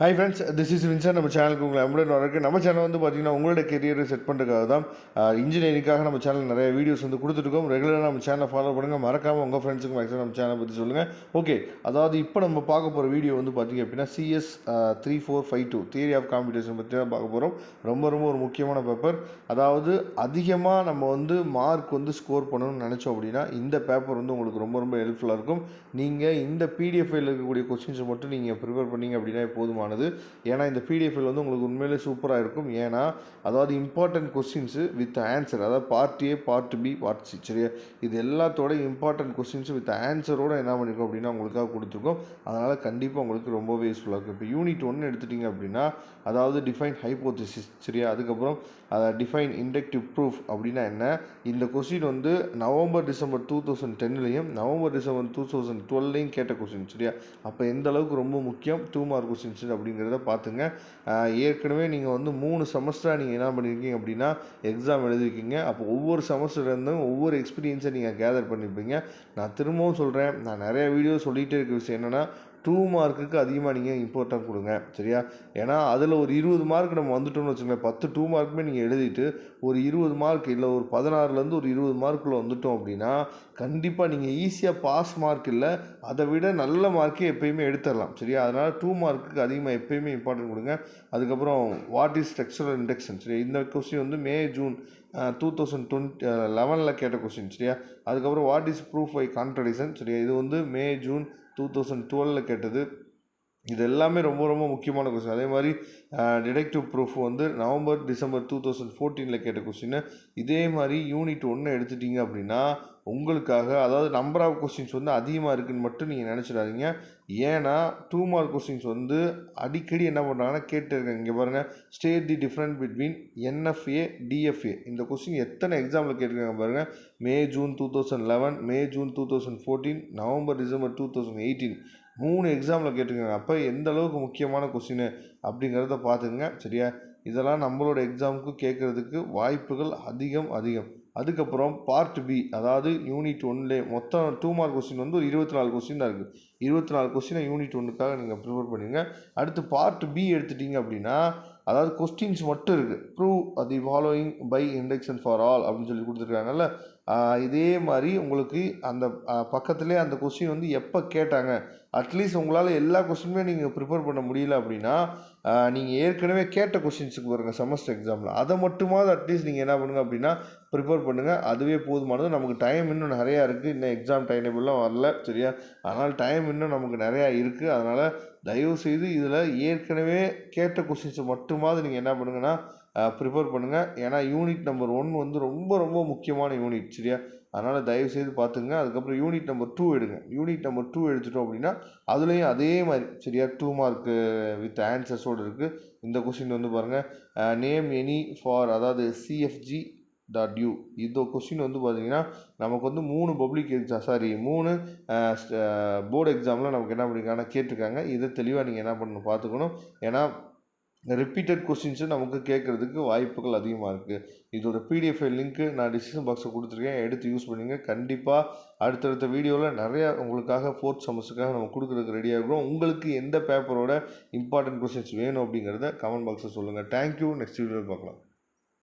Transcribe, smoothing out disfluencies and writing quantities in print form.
Hi friends, this is Vinson. நம்ம சேனலுக்கு உங்களை அம்புடன் வரக்கு. நம்ம சேனல் வந்து பார்த்தீங்கன்னா உங்களோட கெரியரை செட் பண்ணுறதுக்காக தான் இன்ஜினியரிங்காக நம்ம சேனல் நிறைய வீடியோஸ் வந்து கொடுத்துருக்கோம். ரெகுலராக நம்ம சேனலை ஃபாலோ பண்ணுங்கள். மறக்காமல் உங்கள் ஃப்ரெண்ட்ஸுக்கு மேக்ஸிமம் நம்ம சேனலை பற்றி சொல்லுங்கள். ஓகே, அதாவது இப்போ நம்ம பார்க்க போகிற வீடியோ வந்து பார்த்திங்க அப்படின்னா CS 3452 தியரி ஆஃப் காம்படிஷன் பற்றி தான் பார்க்க போகிறோம். ரொம்ப ரொம்ப ஒரு முக்கியமான பேப்பர். அதாவது அதிகமாக நம்ம வந்து மார்க் வந்து ஸ்கோர் பண்ணணும்னு நினச்சோம் அப்படின்னா இந்த பேப்பர் வந்து உங்களுக்கு ரொம்ப ரொம்ப ஹெல்ப்ஃபுல்லாக இருக்கும். நீங்கள் இந்த பிடிஎஃப்ல இருக்கக்கூடிய கொஸ்டின்ஸை மட்டும் நீங்கள் ப்ரிப்பேர் பண்ணிங்க அப்படின்னா போதுமானது. ஏன்னா இந்த பிடிஎஃப்ல வந்து உங்களுக்கு உண்மையிலே சூப்பராக இருக்கும். ஏன்னா அதாவது இம்பார்ட்டன்ட் கொஸ்டின்ஸு வித் ஆன்சர், அதாவது part A, part B, part C, சரியா? இது எல்லாத்தோட இம்பார்ட்டன்ட் கொஸ்டின்ஸு வித் ஆன்சரோடு என்ன பண்ணியிருக்கோம் அப்படின்னா உங்களுக்காக கொடுத்துருக்கோம். அதனால் கண்டிப்பாக உங்களுக்கு ரொம்பவே யூஸ்ஃபுல்லாக இருக்கும். இப்போ யூனிட் 1 எடுத்துட்டிங்க அப்படின்னா அதாவது டிஃபைன் ஹைப்போதிசிஸ், சரியா? அதுக்கப்புறம் அதை டிஃபைன் இண்டக்டிவ் ப்ரூஃப் அப்படின்னா என்ன? இந்த கொஸ்டின் வந்து நவம்பர் டிசம்பர் 2010லையும் நவம்பர் டிசம்பர் 2012லையும் கேட்ட கொஸ்டின், சரியா? அப்போ எந்த அளவுக்கு ரொம்ப முக்கியம் 2 மார்க் கொஸ்டின்ஸ் அப்படிங்கிறத பார்த்துங்க. ஏற்கனவே நீங்கள் வந்து 3 செமஸ்டராக நீங்கள் என்ன பண்ணியிருக்கீங்க அப்படின்னா எக்ஸாம் எழுதிருக்கீங்க. அப்போ ஒவ்வொரு செமஸ்டர்லேருந்தும் ஒவ்வொரு எக்ஸ்பீரியன்ஸை நீங்கள் கேதர் பண்ணியிருப்பீங்க. நான் திரும்பவும் சொல்கிறேன், நான் நிறைய வீடியோ சொல்லிகிட்டே இருக்க விஷயம் என்னென்னா 2 மார்க்குக்கு அதிகமாக நீங்கள் இம்பார்ட்டன்ட் கொடுங்க, சரியா? ஏன்னா அதில் ஒரு 20 மார்க் நம்ம வந்துட்டோம்னு வச்சுக்கோங்களேன். 10 2 மார்க்குமே நீங்கள் எழுதிட்டு ஒரு 20 மார்க் இல்லை ஒரு 16லேருந்து ஒரு 20 மார்க்குள்ளே வந்துட்டோம் அப்படின்னா கண்டிப்பாக நீங்கள் ஈஸியாக பாஸ் மார்க் இல்லை, அதை விட நல்ல மார்க்கே எப்பயுமே எடுத்துடலாம், சரியா? அதனால் 2 மார்க்குக்கு அதிகமாக எப்பயுமே இம்பார்ட்டன்ட் கொடுங்க. அதுக்கப்புறம் வாட் இஸ் ஸ்ட்ரக்சரல் இண்டக்ஷன், சரி? இந்த கொஸ்டின் வந்து மே ஜூன் 2011 கேட்ட கொஸ்டின், சரியா? அதுக்கப்புறம் what is proof by contradiction, சரியா? இது வந்து மே ஜூன் 2012 கேட்டது. இது எல்லாமே ரொம்ப ரொம்ப முக்கியமான கொஸ்டின். அதே மாதிரி டிடெக்டிவ் ப்ரூஃப் வந்து நவம்பர் டிசம்பர் 2014 கேட்ட கொஸ்டின். இதே மாதிரி யூனிட் 1 எடுத்துட்டிங்க அப்படின்னா உங்களுக்காக அதாவது நம்பர் ஆஃப் கொஸ்டின்ஸ் வந்து அதிகமாக இருக்குதுன்னு மட்டும் நீங்கள் நினச்சிடாதீங்க. ஏன்னா 2 மார்க் கொஸ்டின்ஸ் வந்து அடிக்கடி என்ன பண்ணுறாங்கன்னா கேட்டுருக்காங்க. இங்கே பாருங்கள், state the different between NFA DFA. இந்த கொஸ்டின் எத்தனை எக்ஸாமில் கேட்டிருக்காங்க பாருங்கள். May June 2011, May June 2014, November December 2018 3 எக்ஸாமில் கேட்டிருக்காங்க. அப்போ எந்த அளவுக்கு முக்கியமான கொஸ்டின் அப்படிங்கிறத பார்த்துங்க, சரியா? இதெல்லாம் நம்மளோட எக்ஸாமுக்கு கேட்குறதுக்கு வாய்ப்புகள் அதிகம். அதுக்கப்புறம் பார்ட் B, அதாவது யூனிட் 1 மொத்தம் 2 மார்க் கொஸ்டின் வந்து ஒரு 24 கொஸ்டின் தான் இருக்குது. 24 கொஸ்டினை யூனிட் 1க்காக நீங்கள் ப்ரிப்பேர் பண்ணுங்க. அடுத்து பார்ட் B எடுத்துட்டிங்க அப்படின்னா அதாவது கொஸ்டின்ஸ் மட்டும் இருக்குது. Prove the following by induction for all அப்படின்னு சொல்லி கொடுத்துருக்காங்கல்ல. இதே மாதிரி உங்களுக்கு அந்த பக்கத்துலேயே அந்த கொஸ்டின் வந்து எப்போ கேட்டாங்க, அட்லீஸ்ட் உங்களால் எல்லா கொஸ்டினுமே நீங்கள் ப்ரிப்பேர் பண்ண முடியல அப்படின்னா நீங்கள் ஏற்கனவே கேட்ட கொஸ்டின்ஸுக்கு பாருங்கள் செமஸ்டர் எக்ஸாமில், அதை மட்டுமாவது அட்லீஸ்ட் நீங்கள் என்ன பண்ணுங்கள் அப்படின்னா ப்ரிப்பேர் பண்ணுங்கள். அதுவே போதுமானது. நமக்கு டைம் இன்னும் நிறையா இருக்குது. இன்னும் எக்ஸாம் டைம் டேபிள்லாம் வரல, சரியா? அதனால் டைம் இன்னும் நமக்கு நிறையா இருக்குது. அதனால் தயவுசெய்து இதில் ஏற்கனவே கேட்ட கொஸ்டின்ஸை மட்டுமாவது நீங்கள் என்ன பண்ணுங்கன்னா ப்ரிப்பேர் பண்ணுங்கள். ஏன்னா யூனிட் நம்பர் 1 வந்து ரொம்ப ரொம்ப முக்கியமான யூனிட், சரியா? அதனால் தயவுசெய்து பார்த்துங்க. அதுக்கப்புறம் யூனிட் நம்பர் 2 எடுங்க. யூனிட் நம்பர் 2 எடுத்துட்டோம் அப்படின்னா அதுலேயும் அதே மாதிரி, சரியா? 2 மார்க்கு வித் ஆன்சர்ஸோடு இருக்குது. இந்த கொஸ்டின் வந்து பாருங்கள், நேம் எனி ஃபார், அதாவது CFG.U. இந்த கொஸ்டின் வந்து பார்த்தீங்கன்னா நமக்கு வந்து 3 பப்ளிக் எக்ஸாம், 3 போர்டு எக்ஸாமில் நமக்கு என்ன பண்ணியிருக்காங்கன்னா கேட்டிருக்காங்க. இதை தெளிவாக நீங்கள் என்ன பண்ணணும் பார்த்துக்கணும். ஏன்னா ரிப்பீட்டட் கொஸ்டின்ஸு நமக்கு கேட்குறதுக்கு வாய்ப்புகள் அதிகமாக இருக்குது. இதோட PDF லிங்க்கு நான் டிஸ்கிரிப்ஷன் பாக்ஸில் கொடுத்துருக்கேன், எடுத்து யூஸ் பண்ணுங்க. கண்டிப்பாக அடுத்தடுத்த வீடியோவில் நிறையா உங்களுக்காக 4th செமஸ்டருக்காக நம்ம கொடுக்குறதுக்கு ரெடியாக இருக்கிறோம். உங்களுக்கு எந்த பேப்பரோட இம்பார்ட்டன்ட் கொஸ்டின்ஸ் வேணும் அப்படிங்கிறத கமெண்ட் பாக்ஸில் சொல்லுங்கள். தேங்க்யூ. நெக்ஸ்ட் வீடியோவில் பார்க்கலாம்.